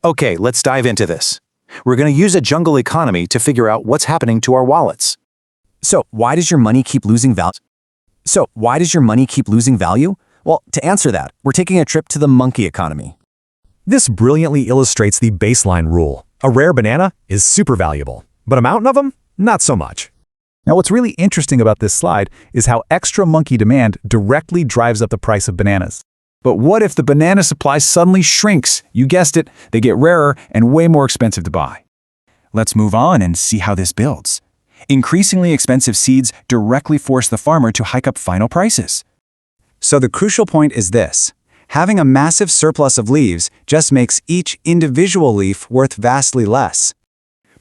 Okay, let's dive into this. We're going to use a jungle economy to figure out what's happening to our wallets. So why does your money keep losing value? Well, to answer that, we're taking a trip to the monkey economy. This brilliantly illustrates the baseline rule. A rare banana is super valuable, but a mountain of them, not so much. Now, what's really interesting about this slide is how extra monkey demand directly drives up the price of bananas. But what if the banana supply suddenly shrinks? You guessed it, they get rarer and way more expensive to buy. Let's move on and see how this builds. Increasingly expensive seeds directly force the farmer to hike up final prices. So the crucial point is this. Having a massive surplus of leaves just makes each individual leaf worth vastly less.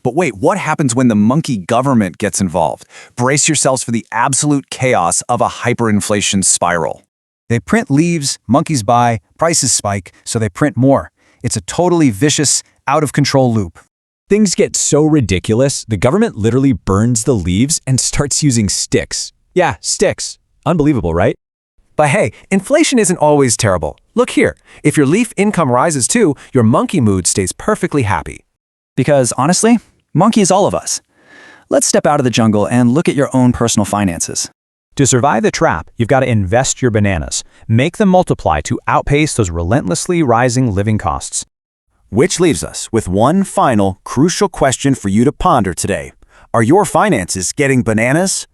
But wait, what happens when the monkey government gets involved? Brace yourselves for the absolute chaos of a hyperinflation spiral. They print leaves, monkeys buy, prices spike, so they print more. It's a totally vicious, out-of-control loop. Things get so ridiculous, the government literally burns the leaves and starts using sticks. Yeah, sticks. Unbelievable, right? But hey, inflation isn't always terrible. Look here, if your leaf income rises too, your monkey mood stays perfectly happy. Because honestly, monkey is all of us. Let's step out of the jungle and look at your own personal finances. To survive the trap, you've got to invest your bananas. Make them multiply to outpace those relentlessly rising living costs. Which leaves us with one final, crucial question for you to ponder today. Are your finances getting bananas